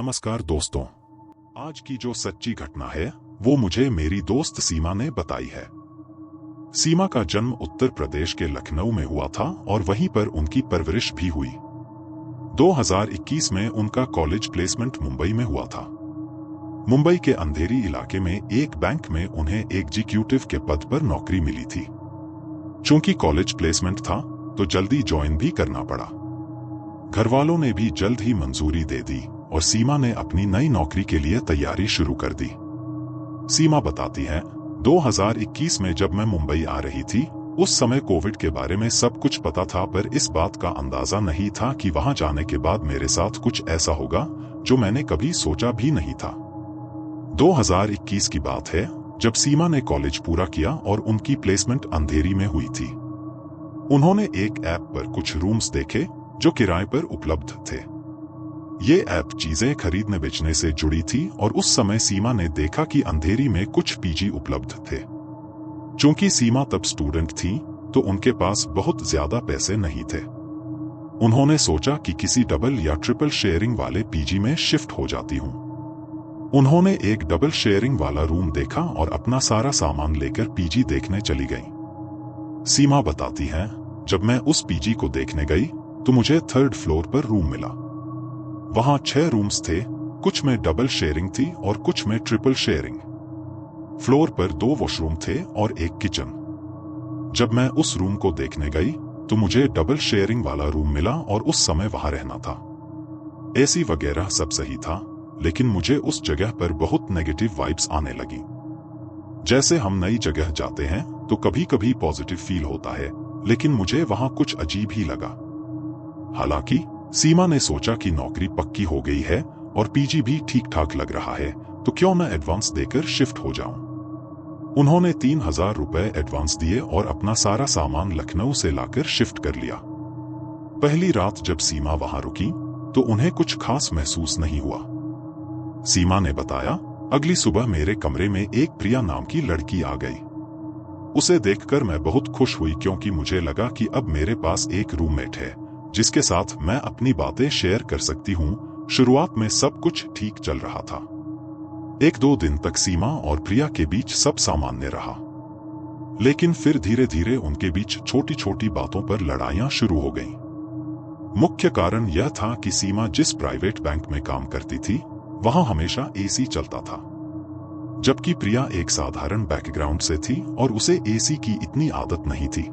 नमस्कार दोस्तों। आज की जो सच्ची घटना है वो मुझे मेरी दोस्त सीमा ने बताई है। सीमा का जन्म उत्तर प्रदेश के लखनऊ में हुआ था और वहीं पर उनकी परवरिश भी हुई। 2021 में उनका कॉलेज प्लेसमेंट मुंबई में हुआ था। मुंबई के अंधेरी इलाके में एक बैंक में उन्हें एग्जीक्यूटिव के पद पर नौकरी मिली थी। चूंकि कॉलेज प्लेसमेंट था तो जल्दी ज्वाइन भी करना पड़ा। घरवालों ने भी जल्द ही मंजूरी दे दी और सीमा ने अपनी नई नौकरी के लिए तैयारी शुरू कर दी। सीमा बताती है, 2021 में जब मैं मुंबई आ रही थी उस समय कोविड के बारे में सब कुछ पता था, पर इस बात का अंदाजा नहीं था कि वहां जाने के बाद मेरे साथ कुछ ऐसा होगा जो मैंने कभी सोचा भी नहीं था। 2021 की बात है जब सीमा ने कॉलेज पूरा किया और उनकी प्लेसमेंट अंधेरी में हुई थी। उन्होंने एक ऐप पर कुछ रूम्स देखे जो किराए पर उपलब्ध थे। ये ऐप चीजें खरीदने बेचने से जुड़ी थी और उस समय सीमा ने देखा कि अंधेरी में कुछ पीजी उपलब्ध थे। चूंकि सीमा तब स्टूडेंट थी तो उनके पास बहुत ज्यादा पैसे नहीं थे। उन्होंने सोचा कि किसी डबल या ट्रिपल शेयरिंग वाले पीजी में शिफ्ट हो जाती हूँ। उन्होंने एक डबल शेयरिंग वाला रूम देखा और अपना सारा सामान लेकर पीजी देखने चली गई। सीमा बताती है, जब मैं उस पीजी को देखने गई तो मुझे 3rd फ्लोर पर रूम मिला। वहां 6 रूम्स थे, कुछ में डबल शेयरिंग थी और कुछ में ट्रिपल शेयरिंग। फ्लोर पर 2 वॉशरूम थे और एक किचन। जब मैं उस रूम को देखने गई तो मुझे डबल शेयरिंग वाला रूम मिला और उस समय वहां रहना था। एसी वगैरह सब सही था, लेकिन मुझे उस जगह पर बहुत नेगेटिव वाइब्स आने लगी। जैसे हम नई जगह जाते हैं तो कभी कभी पॉजिटिव फील होता है, लेकिन मुझे वहां कुछ अजीब ही लगा। हालांकि सीमा ने सोचा कि नौकरी पक्की हो गई है और पीजी भी ठीक ठाक लग रहा है तो क्यों न एडवांस देकर शिफ्ट हो जाऊं। उन्होंने 3000 रुपए एडवांस दिए और अपना सारा सामान लखनऊ से लाकर शिफ्ट कर लिया। पहली रात जब सीमा वहां रुकी तो उन्हें कुछ खास महसूस नहीं हुआ। सीमा ने बताया, अगली सुबह मेरे कमरे में एक प्रिया नाम की लड़की आ गई। उसे देखकर मैं बहुत खुश हुई क्योंकि मुझे लगा कि अब मेरे पास एक रूममेट है जिसके साथ मैं अपनी बातें शेयर कर सकती हूँ। शुरुआत में सब कुछ ठीक चल रहा था। 1-2 दिन तक सीमा और प्रिया के बीच सब सामान्य रहा, लेकिन फिर धीरे धीरे उनके बीच छोटी छोटी बातों पर लड़ाइयां शुरू हो गईं। मुख्य कारण यह था कि सीमा जिस प्राइवेट बैंक में काम करती थी वहां हमेशा एसी चलता था, जबकि प्रिया एक साधारण बैकग्राउंड से थी और उसे एसी की इतनी आदत नहीं थी।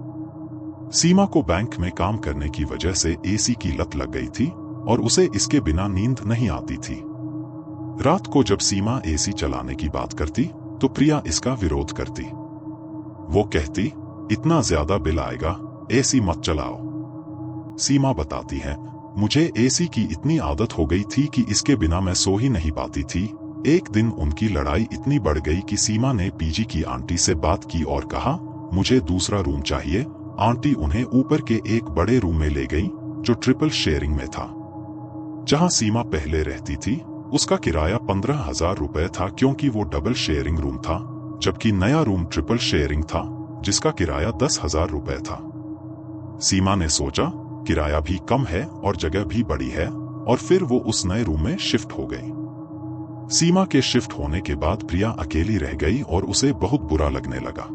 सीमा को बैंक में काम करने की वजह से एसी की लत लग गई थी और उसे इसके बिना नींद नहीं आती थी। रात को जब सीमा एसी चलाने की बात करती तो प्रिया इसका विरोध करती। वो कहती, इतना ज्यादा बिल आएगा, एसी मत चलाओ। सीमा बताती है, मुझे एसी की इतनी आदत हो गई थी कि इसके बिना मैं सो ही नहीं पाती थी। एक दिन उनकी लड़ाई इतनी बढ़ गई कि सीमा ने पीजी की आंटी से बात की और कहा, मुझे दूसरा रूम चाहिए। आंटी उन्हें ऊपर के एक बड़े रूम में ले गई जो ट्रिपल शेयरिंग में था। जहां सीमा पहले रहती थी उसका किराया 15,000 रुपए था क्योंकि वो डबल शेयरिंग रूम था, जबकि नया रूम ट्रिपल शेयरिंग था जिसका किराया 10,000 रुपए था। सीमा ने सोचा, किराया भी कम है और जगह भी बड़ी है, और फिर वो उस नए रूम में शिफ्ट हो गई। सीमा के शिफ्ट होने के बाद प्रिया अकेली रह गई और उसे बहुत बुरा लगने लगा।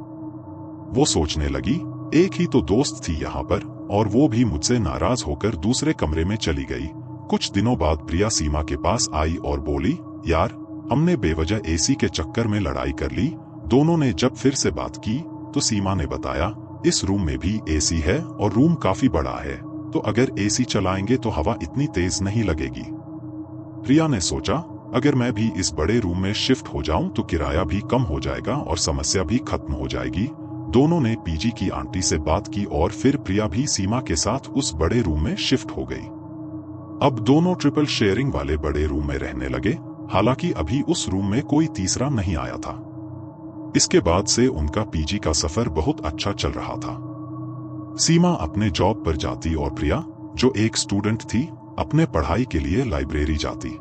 वो सोचने लगी, एक ही तो दोस्त थी यहाँ पर और वो भी मुझसे नाराज होकर दूसरे कमरे में चली गई। कुछ दिनों बाद प्रिया सीमा के पास आई और बोली, यार हमने बेवजह एसी के चक्कर में लड़ाई कर ली। दोनों ने जब फिर से बात की तो सीमा ने बताया, इस रूम में भी एसी है और रूम काफी बड़ा है, तो अगर एसी चलाएंगे तो हवा इतनी तेज नहीं लगेगी। प्रिया ने सोचा, अगर मैं भी इस बड़े रूम में शिफ्ट हो जाऊं तो किराया भी कम हो जाएगा और समस्या भी खत्म हो जाएगी। दोनों ने पीजी की आंटी से बात की और फिर प्रिया भी सीमा के साथ उस बड़े रूम में शिफ्ट हो गई। अब दोनों ट्रिपल शेयरिंग वाले बड़े रूम में रहने लगे, हालांकि अभी उस रूम में कोई तीसरा नहीं आया था। इसके बाद से उनका पीजी का सफर बहुत अच्छा चल रहा था। सीमा अपने जॉब पर जाती और प्रिया, जो एक स्टूडेंट थी, अपने पढ़ाई के लिए लाइब्रेरी जाती।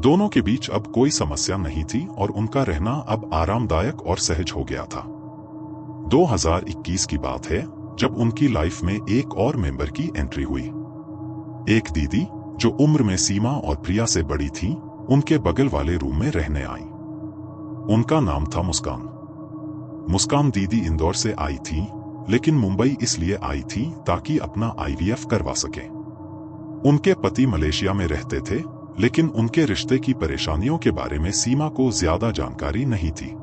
दोनों के बीच अब कोई समस्या नहीं थी और उनका रहना अब आरामदायक और सहज हो गया था। 2021 की बात है जब उनकी लाइफ में एक और मेंबर की एंट्री हुई। एक दीदी जो उम्र में सीमा और प्रिया से बड़ी थी, उनके बगल वाले रूम में रहने आईं। उनका नाम था मुस्कान। मुस्कान दीदी इंदौर से आई थी, लेकिन मुंबई इसलिए आई थी ताकि अपना आईवीएफ करवा सके। उनके पति मलेशिया में रहते थे, लेकिन उनके रिश्ते की परेशानियों के बारे में सीमा को ज्यादा जानकारी नहीं थी।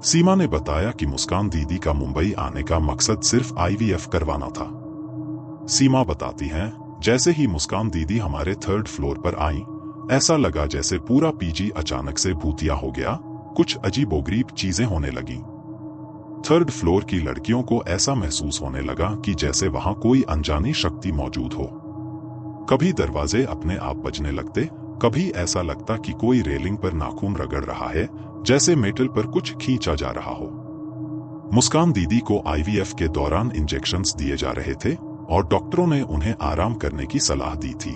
सीमा ने बताया कि मुस्कान दीदी का मुंबई आने का मकसद सिर्फ आईवीएफ करवाना था। सीमा बताती हैं, जैसे ही मुस्कान दीदी हमारे 3rd फ्लोर पर आईं, ऐसा लगा जैसे पूरा पीजी अचानक से भूतिया हो गया। कुछ अजीबोगरीब चीजें होने लगी। 3rd फ्लोर की लड़कियों को ऐसा महसूस होने लगा कि जैसे वहां कोई अनजानी शक्ति मौजूद हो। कभी दरवाजे अपने आप बजने लगते, कभी ऐसा लगता कि कोई रेलिंग पर नाखून रगड़ रहा है, जैसे मेटल पर कुछ खींचा जा रहा हो। मुस्कान दीदी को आईवीएफ के दौरान इंजेक्शंस दिए जा रहे थे और डॉक्टरों ने उन्हें आराम करने की सलाह दी थी,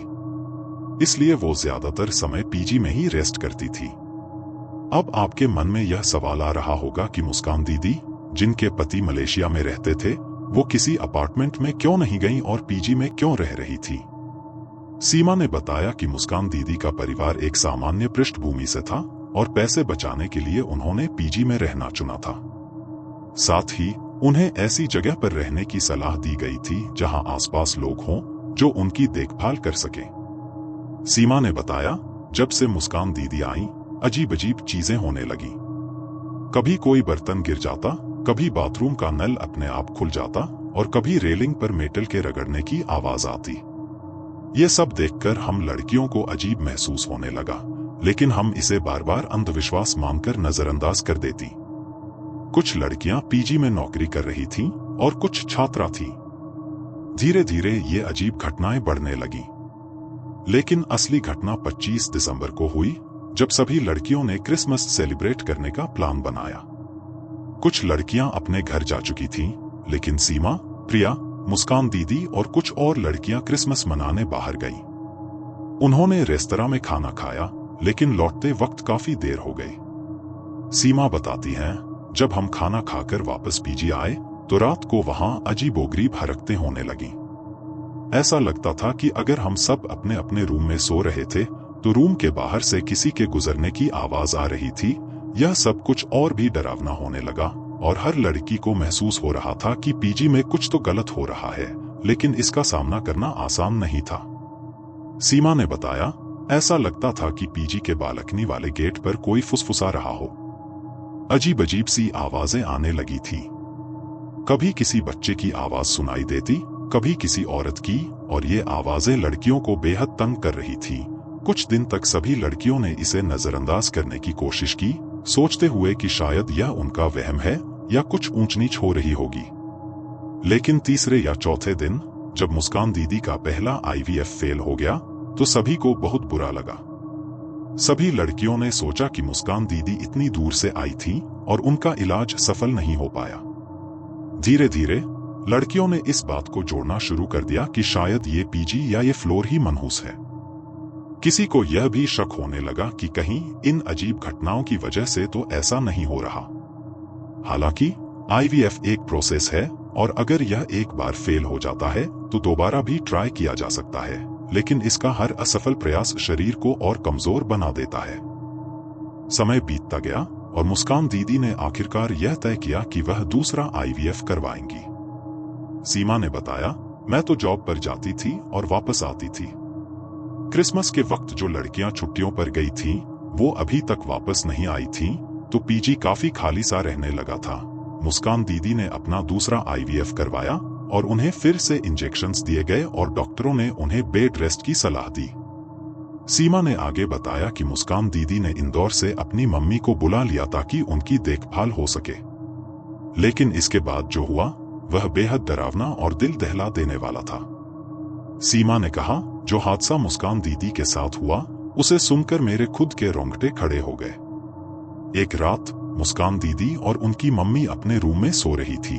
इसलिए वो ज्यादातर समय पीजी में ही रेस्ट करती थी। अब आपके मन में यह सवाल आ रहा होगा कि मुस्कान दीदी, जिनके पति मलेशिया में रहते थे, वो किसी अपार्टमेंट में क्यों नहीं गईं और पीजी में क्यों रह रही थी। सीमा ने बताया कि मुस्कान दीदी का परिवार एक सामान्य पृष्ठभूमि से था और पैसे बचाने के लिए उन्होंने पीजी में रहना चुना था। साथ ही उन्हें ऐसी जगह पर रहने की सलाह दी गई थी जहां आसपास लोग हों जो उनकी देखभाल कर सके। सीमा ने बताया, जब से मुस्कान दीदी आईं, अजीब अजीब चीजें होने लगी। कभी कोई बर्तन गिर जाता, कभी बाथरूम का नल अपने आप खुल जाता और कभी रेलिंग पर मेटल के रगड़ने की आवाज आती। ये सब देखकर हम लड़कियों को अजीब महसूस होने लगा, लेकिन हम इसे बार बार अंधविश्वास मानकर नजरअंदाज कर देती। कुछ लड़कियां पीजी में नौकरी कर रही थीं और कुछ छात्रा थीं। धीरे धीरे ये अजीब घटनाएं बढ़ने लगी, लेकिन असली घटना 25 दिसंबर को हुई, जब सभी लड़कियों ने क्रिसमस सेलिब्रेट करने का प्लान बनाया। कुछ लड़कियां अपने घर जा चुकी थीं, लेकिन सीमा, प्रिया, मुस्कान दीदी और कुछ और लड़कियां क्रिसमस मनाने बाहर गईं। उन्होंने रेस्तरां में खाना खाया, लेकिन लौटते वक्त काफी देर हो गई। सीमा बताती हैं, जब हम खाना खाकर वापस पीजी आए, तो रात को वहां अजीबोगरीब हरकतें होने लगीं। ऐसा लगता था कि अगर हम सब अपने अपने रूम में सो रहे थे, तो रूम के बाहर से किसी के गुजरने की आवाज आ रही थी। यह सब कुछ और भी डरावना होने लगा और हर लड़की को महसूस हो रहा था कि पीजी में कुछ तो गलत हो रहा है, लेकिन इसका सामना करना आसान नहीं था। सीमा ने बताया, ऐसा लगता था कि पीजी के बालकनी वाले गेट पर कोई फुसफुसा रहा हो। अजीब अजीब सी आवाजें आने लगी थी। कभी किसी बच्चे की आवाज सुनाई देती, कभी किसी औरत की, और ये आवाजें लड़कियों को बेहद तंग कर रही थी। कुछ दिन तक सभी लड़कियों ने इसे नजरअंदाज करने की कोशिश की, सोचते हुए कि शायद यह उनका वहम है या कुछ ऊंच नीच हो रही होगी। लेकिन तीसरे या चौथे दिन, जब मुस्कान दीदी का पहला आईवीएफ फेल हो गया, तो सभी को बहुत बुरा लगा। सभी लड़कियों ने सोचा कि मुस्कान दीदी इतनी दूर से आई थी और उनका इलाज सफल नहीं हो पाया। धीरे धीरे लड़कियों ने इस बात को जोड़ना शुरू कर दिया कि शायद ये पीजी या ये फ्लोर ही मनहूस है। किसी को यह भी शक होने लगा कि कहीं इन अजीब घटनाओं की वजह से तो ऐसा नहीं हो रहा। हालांकि आईवीएफ एक प्रोसेस है और अगर यह एक बार फेल हो जाता है तो दोबारा भी ट्राई किया जा सकता है, लेकिन इसका हर असफल प्रयास शरीर को और कमजोर बना देता है। समय बीतता गया और मुस्कान दीदी ने आखिरकार यह तय किया कि वह दूसरा आईवीएफ करवाएंगी। सीमा ने बताया, मैं तो जॉब पर जाती थी और वापस आती थी। क्रिसमस के वक्त जो लड़कियां छुट्टियों पर गई थीं, वो अभी तक वापस नहीं आई थीं, तो पीजी काफी खाली सा रहने लगा था। मुस्कान दीदी ने अपना दूसरा आईवीएफ करवाया और उन्हें फिर से इंजेक्शंस दिए गए और डॉक्टरों ने उन्हें बेड रेस्ट की सलाह दी। सीमा ने आगे बताया कि मुस्कान दीदी ने इंदौर से अपनी मम्मी को बुला लिया ताकि उनकी देखभाल हो सके। लेकिन इसके बाद जो हुआ वह बेहद डरावना और दिल दहला देने वाला था। सीमा ने कहा, जो हादसा मुस्कान दीदी के साथ हुआ, उसे सुनकर मेरे खुद के रोंगटे खड़े हो गए। एक रात मुस्कान दीदी और उनकी मम्मी अपने रूम में सो रही थी।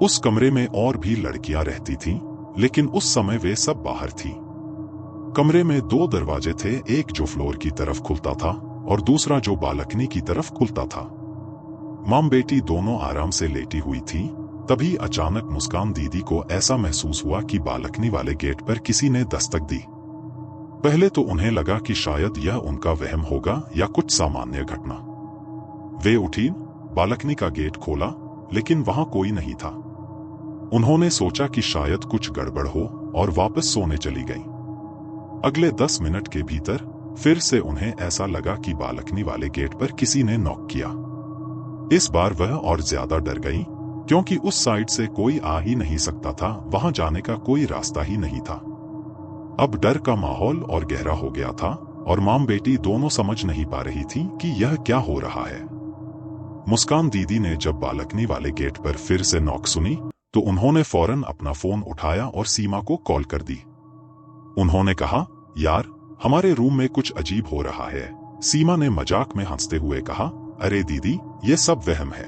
उस कमरे में और भी लड़कियां रहती थीं, लेकिन उस समय वे सब बाहर थीं। कमरे में 2 दरवाजे थे, एक जो फ्लोर की तरफ खुलता था और दूसरा जो बालकनी की तरफ खुलता था। मां बेटी दोनों आराम से लेटी हुई थीं। तभी अचानक मुस्कान दीदी को ऐसा महसूस हुआ कि बालकनी वाले गेट पर किसी ने दस्तक दी। पहले तो उन्हें लगा कि शायद यह उनका वहम होगा या कुछ सामान्य घटना। वे उठी, बालकनी का गेट खोला, लेकिन वहां कोई नहीं था। उन्होंने सोचा कि शायद कुछ गड़बड़ हो और वापस सोने चली गईं। अगले 10 मिनट के भीतर फिर से उन्हें ऐसा लगा कि बालकनी वाले गेट पर किसी ने नॉक किया। इस बार वह और ज्यादा डर गईं, क्योंकि उस साइड से कोई आ ही नहीं सकता था, वहां जाने का कोई रास्ता ही नहीं था। अब डर का माहौल और गहरा हो गया था और मां बेटी दोनों समझ नहीं पा रही थी कि यह क्या हो रहा है। मुस्कान दीदी ने जब बालकनी वाले गेट पर फिर से नॉक सुनी तो उन्होंने फौरन अपना फोन उठाया और सीमा को कॉल कर दी। उन्होंने कहा, यार, हमारे रूम में कुछ अजीब हो रहा है। सीमा ने मजाक में हंसते हुए कहा, अरे दीदी, ये सब वहम है।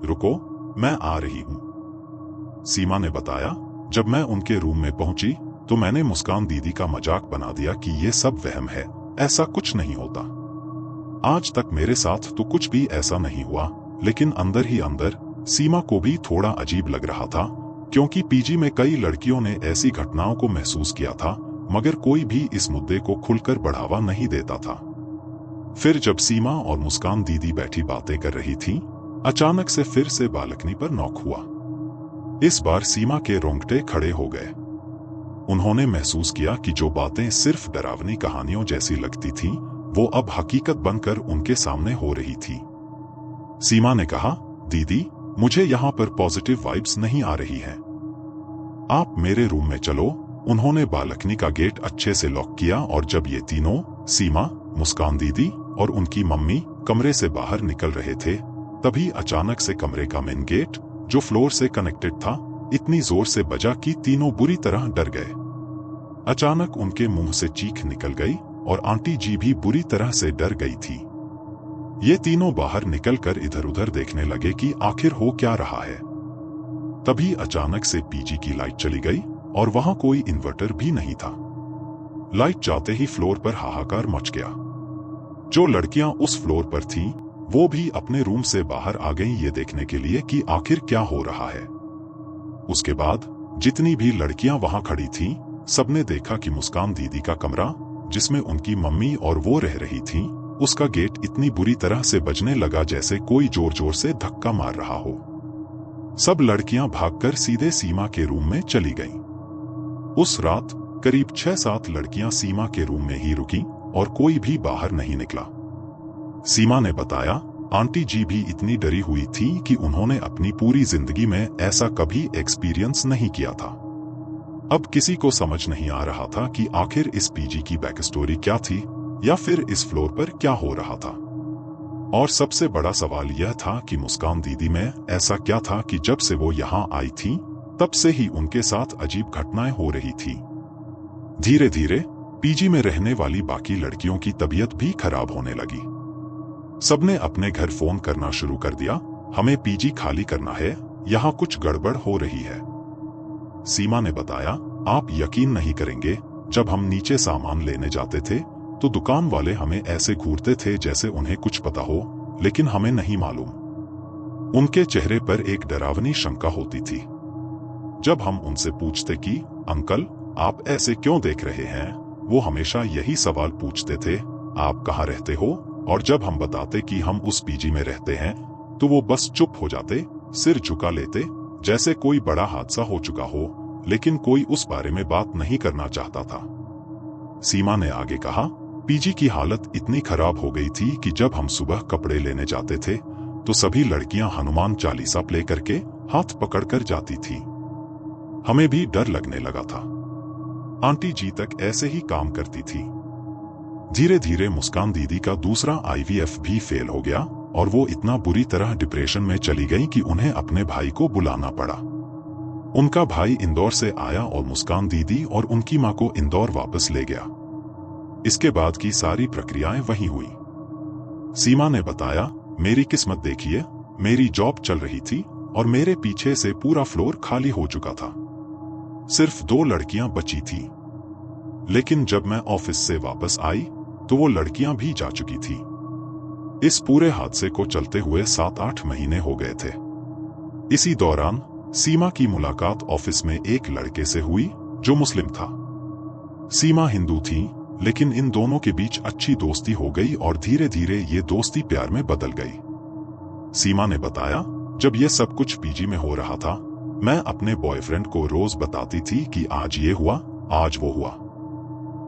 रुको, मैं आ रही हूं। सीमा ने बताया, जब मैं उनके रूम में पहुंची तो मैंने मुस्कान दीदी का मजाक बना दिया कि ये सब वहम है, ऐसा कुछ नहीं होता। आज तक मेरे साथ तो कुछ भी ऐसा नहीं हुआ, लेकिन अंदर ही अंदर सीमा को भी थोड़ा अजीब लग रहा था, क्योंकि पीजी में कई लड़कियों ने ऐसी घटनाओं को महसूस किया था, मगर कोई भी इस मुद्दे को खुलकर बढ़ावा नहीं देता था। फिर जब सीमा और मुस्कान दीदी बैठी बातें कर रही थीं, अचानक से फिर से बालकनी पर नॉक हुआ। इस बार सीमा के रोंगटे खड़े हो गए। उन्होंने महसूस किया कि जो बातें सिर्फ डरावनी कहानियों जैसी लगती थीं, वो अब हकीकत बनकर उनके सामने हो रही थी। सीमा ने कहा, दीदी, मुझे यहाँ पर पॉजिटिव वाइब्स नहीं आ रही हैं। आप मेरे रूम में चलो। उन्होंने बालकनी का गेट अच्छे से लॉक किया और जब ये तीनों, सीमा, मुस्कान दीदी और उनकी मम्मी, कमरे से बाहर निकल रहे थे, तभी अचानक से कमरे का मेन गेट, जो फ्लोर से कनेक्टेड था, इतनी जोर से बजा कि तीनों बुरी तरह डर गए। अचानक उनके मुंह से चीख निकल गई और आंटी जी भी बुरी तरह से डर गई थी। ये तीनों बाहर निकलकर इधर उधर देखने लगे कि आखिर हो क्या रहा है। तभी अचानक से पीजी की लाइट चली गई और वहां कोई इन्वर्टर भी नहीं था। लाइट जाते ही फ्लोर पर हाहाकार मच गया। जो लड़कियां उस फ्लोर पर थीं, वो भी अपने रूम से बाहर आ गईं ये देखने के लिए कि आखिर क्या हो रहा है। उसके बाद जितनी भी लड़कियां वहां खड़ी थीं, सबने देखा कि मुस्कान दीदी का कमरा, जिसमें उनकी मम्मी और वो रह रही थीं, उसका गेट इतनी बुरी तरह से बजने लगा जैसे कोई जोर जोर से धक्का मार रहा हो। सब लड़कियां भागकर सीधे सीमा के रूम में चली गईं। उस रात करीब 6-7 लड़कियां सीमा के रूम में ही रुकीं और कोई भी बाहर नहीं निकला। सीमा ने बताया, आंटी जी भी इतनी डरी हुई थी कि उन्होंने अपनी पूरी जिंदगी में ऐसा कभी एक्सपीरियंस नहीं किया था। अब किसी को समझ नहीं आ रहा था कि आखिर इस पीजी की बैक स्टोरी क्या थी या फिर इस फ्लोर पर क्या हो रहा था। और सबसे बड़ा सवाल यह था कि मुस्कान दीदी में ऐसा क्या था कि जब से वो यहाँ आई थी, तब से ही उनके साथ अजीब घटनाएं हो रही थी। धीरे धीरे पीजी में रहने वाली बाकी लड़कियों की तबीयत भी खराब होने लगी। सबने अपने घर फोन करना शुरू कर दिया, हमें पीजी खाली करना है, यहाँ कुछ गड़बड़ हो रही है। सीमा ने बताया, आप यकीन नहीं करेंगे, जब हम नीचे सामान लेने जाते थे तो दुकान वाले हमें ऐसे घूरते थे जैसे उन्हें कुछ पता हो, लेकिन हमें नहीं मालूम। उनके चेहरे पर एक डरावनी शंका होती थी। जब हम उनसे पूछते कि अंकल, आप ऐसे क्यों देख रहे हैं, वो हमेशा यही सवाल पूछते थे, आप कहाँ रहते हो? और जब हम बताते कि हम उस पीजी में रहते हैं, तो वो बस चुप हो जाते, सिर झुका लेते, जैसे कोई बड़ा हादसा हो चुका हो, लेकिन कोई उस बारे में बात नहीं करना चाहता था। सीमा ने आगे कहा, पीजी की हालत इतनी खराब हो गई थी कि जब हम सुबह कपड़े लेने जाते थे तो सभी लड़कियां हनुमान चालीसा प्ले करके हाथ पकड़कर जाती थी। हमें भी डर लगने लगा था। आंटी जी तक ऐसे ही काम करती थी। धीरे धीरे मुस्कान दीदी का दूसरा आईवीएफ भी फेल हो गया और वो इतना बुरी तरह डिप्रेशन में चली गई कि उन्हें अपने भाई को बुलाना पड़ा। उनका भाई इंदौर से आया और मुस्कान दीदी और उनकी मां को इंदौर वापस ले गया। इसके बाद की सारी प्रक्रियाएं वहीं हुई। सीमा ने बताया, मेरी किस्मत देखिए, मेरी जॉब चल रही थी और मेरे पीछे से पूरा फ्लोर खाली हो चुका था। सिर्फ 2 लड़कियां बची थी। लेकिन जब मैं ऑफिस से वापस आई तो वो लड़कियां भी जा चुकी थी। इस पूरे हादसे को चलते हुए 7-8 महीने हो गए थे। इसी दौरान सीमा की मुलाकात ऑफिस में एक लड़के से हुई जो मुस्लिम था। सीमा हिंदू थी, लेकिन इन दोनों के बीच अच्छी दोस्ती हो गई और धीरे धीरे ये दोस्ती प्यार में बदल गई। सीमा ने बताया, जब ये सब कुछ पीजी में हो रहा था, मैं अपने बॉयफ्रेंड को रोज बताती थी कि आज ये हुआ, आज वो हुआ।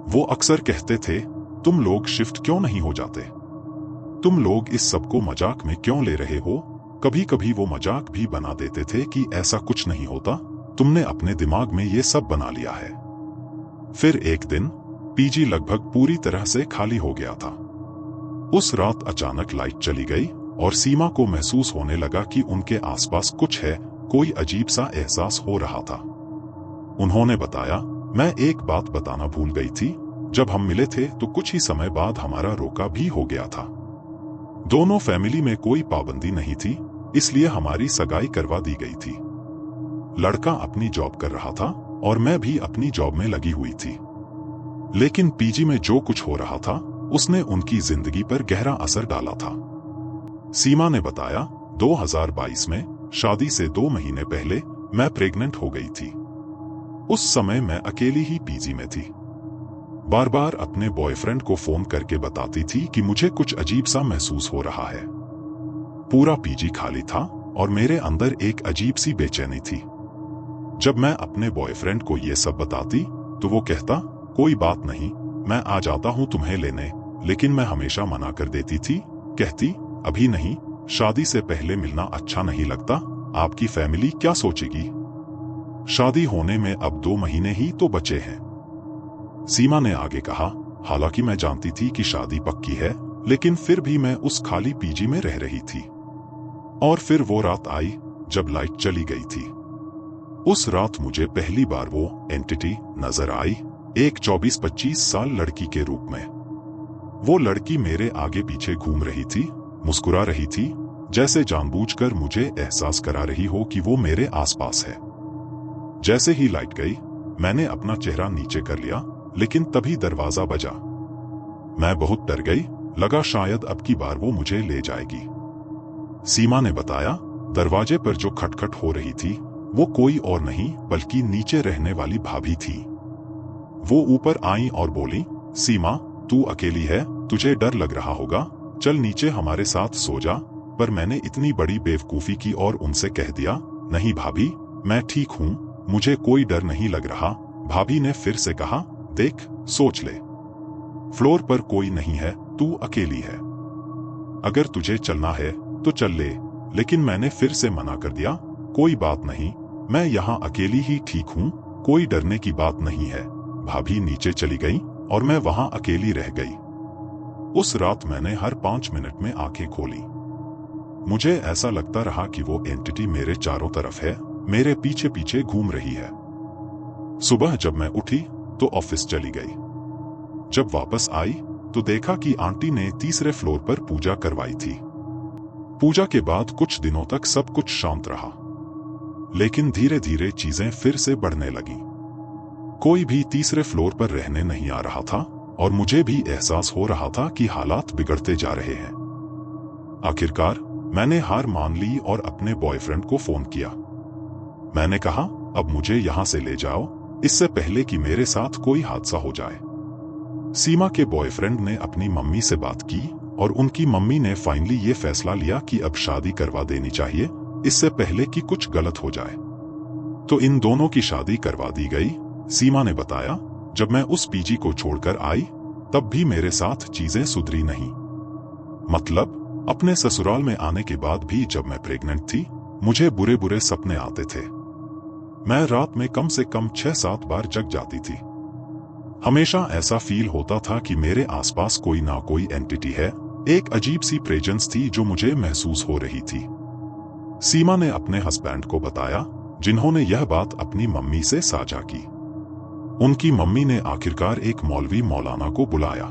वो अक्सर कहते थे, तुम लोग शिफ्ट क्यों नहीं हो जाते? तुम लोग इस सब को मजाक में क्यों ले रहे हो? कभी कभी वो मजाक भी बना देते थे कि ऐसा कुछ नहीं होता, तुमने अपने दिमाग में ये सब बना लिया है। फिर एक दिन पीजी लगभग पूरी तरह से खाली हो गया था। उस रात अचानक लाइट चली गई और सीमा को महसूस होने लगा कि उनके आसपास कुछ है, कोई अजीब सा एहसास हो रहा था। उन्होंने बताया, मैं एक बात बताना भूल गई थी, जब हम मिले थे तो कुछ ही समय बाद हमारा रोका भी हो गया था। दोनों फैमिली में कोई पाबंदी नहीं थी, इसलिए हमारी सगाई करवा दी गई थी। लड़का अपनी जॉब कर रहा था और मैं भी अपनी जॉब में लगी हुई थी। लेकिन पीजी में जो कुछ हो रहा था, उसने उनकी जिंदगी पर गहरा असर डाला था। सीमा ने बताया, 2022 में शादी से 2 महीने पहले मैं प्रेग्नेंट हो गई थी। उस समय मैं अकेली ही पीजी में थी। बार बार अपने बॉयफ्रेंड को फोन करके बताती थी कि मुझे कुछ अजीब सा महसूस हो रहा है। पूरा पीजी खाली था और मेरे अंदर एक अजीब सी बेचैनी थी। जब मैं अपने बॉयफ्रेंड को ये सब बताती तो वो कहता, कोई बात नहीं, मैं आ जाता हूँ तुम्हें लेने, लेकिन मैं हमेशा मना कर देती थी, कहती, अभी नहीं, शादी से पहले मिलना अच्छा नहीं लगता, आपकी फैमिली क्या सोचेगी? शादी होने में अब 2 महीने ही तो बचे हैं। सीमा ने आगे कहा, हालांकि मैं जानती थी कि शादी पक्की है, लेकिन फिर भी मैं उस खाली पीजी में रह रही थी। और फिर वो रात आई जब लाइट चली गई थी। उस रात मुझे पहली बार वो एंटिटी नजर आई, एक 24-25 साल लड़की के रूप में। वो लड़की मेरे आगे पीछे घूम रही थी, मुस्कुरा रही थी, जैसे जानबूझकर मुझे एहसास करा रही हो कि वो मेरे आसपास है। जैसे ही लाइट गई, मैंने अपना चेहरा नीचे कर लिया, लेकिन तभी दरवाजा बजा। मैं बहुत डर गई, लगा शायद अब की बार वो मुझे ले जाएगी। सीमा ने बताया, दरवाजे पर जो खटखट हो रही थी वो कोई और नहीं बल्कि नीचे रहने वाली भाभी थी। वो ऊपर आई और बोली, सीमा, तू अकेली है, तुझे डर लग रहा होगा, चल नीचे हमारे साथ सो जा। पर मैंने इतनी बड़ी बेवकूफी की और उनसे कह दिया, नहीं भाभी, मैं ठीक हूँ, मुझे कोई डर नहीं लग रहा। भाभी ने फिर से कहा, देख, सोच ले, फ्लोर पर कोई नहीं है, तू अकेली है, अगर तुझे चलना है तो चल ले। लेकिन मैंने फिर से मना कर दिया, कोई बात नहीं, मैं यहाँ अकेली ही ठीक हूँ, कोई डरने की बात नहीं है। भाभी नीचे चली गई और मैं वहां अकेली रह गई। उस रात मैंने हर 5 मिनट में आंखें खोली। मुझे ऐसा लगता रहा कि वो एंटिटी मेरे चारों तरफ है, मेरे पीछे पीछे घूम रही है। सुबह जब मैं उठी तो ऑफिस चली गई। जब वापस आई तो देखा कि आंटी ने तीसरे फ्लोर पर पूजा करवाई थी। पूजा के बाद कुछ दिनों तक सब कुछ शांत रहा, लेकिन धीरे धीरे चीजें फिर से बढ़ने लगी। कोई भी तीसरे फ्लोर पर रहने नहीं आ रहा था और मुझे भी एहसास हो रहा था कि हालात बिगड़ते जा रहे हैं। आखिरकार मैंने हार मान ली और अपने बॉयफ्रेंड को फोन किया। मैंने कहा, अब मुझे यहां से ले जाओ, इससे पहले कि मेरे साथ कोई हादसा हो जाए। सीमा के बॉयफ्रेंड ने अपनी मम्मी से बात की और उनकी मम्मी ने फाइनली ये फैसला लिया कि अब शादी करवा देनी चाहिए, इससे पहले कि कुछ गलत हो जाए। तो इन दोनों की शादी करवा दी गई। सीमा ने बताया, जब मैं उस पीजी को छोड़कर आई तब भी मेरे साथ चीजें सुधरी नहीं। मतलब अपने ससुराल में आने के बाद भी जब मैं प्रेग्नेंट थी, मुझे बुरे बुरे सपने आते थे। मैं रात में कम से कम 6-7 बार जग जाती थी। हमेशा ऐसा फील होता था कि मेरे आसपास कोई ना कोई एंटिटी है, एक अजीब सी प्रेजेंस थी जो मुझे महसूस हो रही थी। सीमा ने अपने हस्बैंड को बताया, जिन्होंने यह बात अपनी मम्मी से साझा की। उनकी मम्मी ने आखिरकार एक मौलवी मौलाना को बुलाया।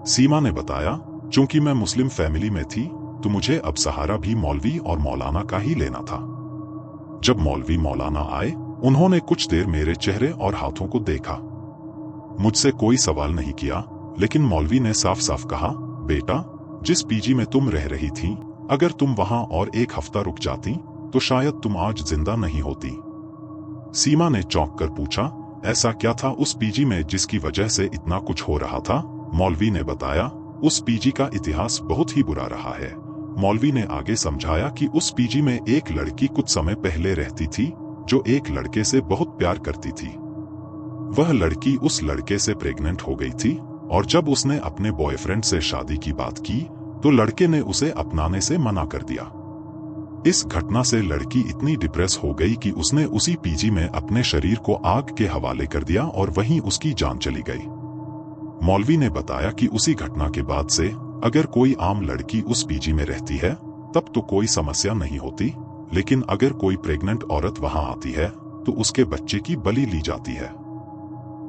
सीमा ने बताया, चूंकि मैं मुस्लिम फैमिली में थी तो मुझे अब सहारा भी मौलवी और मौलाना का ही लेना था। जब मौलवी मौलाना आए, उन्होंने कुछ देर मेरे चेहरे और हाथों को देखा। मुझसे कोई सवाल नहीं किया, लेकिन मौलवी ने साफ साफ कहा, बेटा, जिस पीजी में तुम रह रही थी, अगर तुम वहां और 1 हफ्ता रुक जाती तो शायद तुम आज जिंदा नहीं होती। सीमा ने चौंक कर पूछा, ऐसा क्या था उस पीजी में जिसकी वजह से इतना कुछ हो रहा था? मौलवी ने बताया, उस पीजी का इतिहास बहुत ही बुरा रहा है। मौलवी ने आगे समझाया कि उस पीजी में एक लड़की कुछ समय पहले रहती थी जो एक लड़के से बहुत प्यार करती थी। वह लड़की उस लड़के से प्रेग्नेंट हो गई थी और जब उसने अपने बॉयफ्रेंड से शादी की बात की तो लड़के ने उसे अपनाने से मना कर दिया। इस घटना से लड़की इतनी डिप्रेस हो गई कि उसने उसी पीजी में अपने शरीर को आग के हवाले कर दिया और वहीं उसकी जान चली गई। मौलवी ने बताया कि उसी घटना के बाद से अगर कोई आम लड़की उस पीजी में रहती है तब तो कोई समस्या नहीं होती, लेकिन अगर कोई प्रेग्नेंट औरत वहां आती है तो उसके बच्चे की बलि ली जाती है।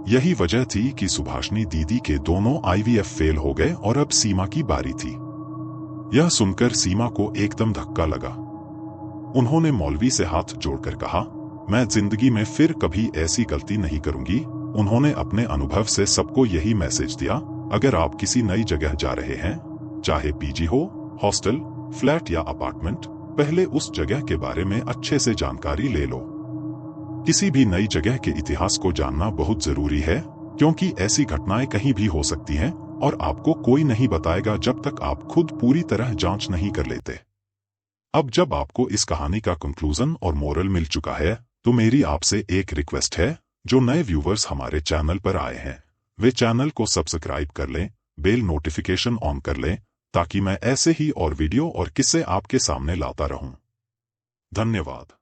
यही वजह थी कि सुभाषनी दीदी के दोनों आईवीएफ फेल हो गए और अब सीमा की बारी थी। यह सुनकर सीमा को एकदम धक्का लगा। उन्होंने मौलवी से हाथ जोड़कर कहा, मैं जिंदगी में फिर कभी ऐसी गलती नहीं करूंगी। उन्होंने अपने अनुभव से सबको यही मैसेज दिया, अगर आप किसी नई जगह जा रहे हैं, चाहे पीजी हो, हॉस्टल, फ्लैट या अपार्टमेंट, पहले उस जगह के बारे में अच्छे से जानकारी ले लो। किसी भी नई जगह के इतिहास को जानना बहुत जरूरी है, क्योंकि ऐसी घटनाएं कहीं भी हो सकती हैं और आपको कोई नहीं बताएगा जब तक आप खुद पूरी तरह जांच नहीं कर लेते। अब जब आपको इस कहानी का कंक्लूजन और मोरल मिल चुका है तो मेरी आपसे एक रिक्वेस्ट है, जो नए व्यूवर्स हमारे चैनल पर आए हैं वे चैनल को सब्सक्राइब कर लें, बेल नोटिफिकेशन ऑन कर लें, ताकि मैं ऐसे ही और वीडियो और किस्से आपके सामने लाता रहूं। धन्यवाद।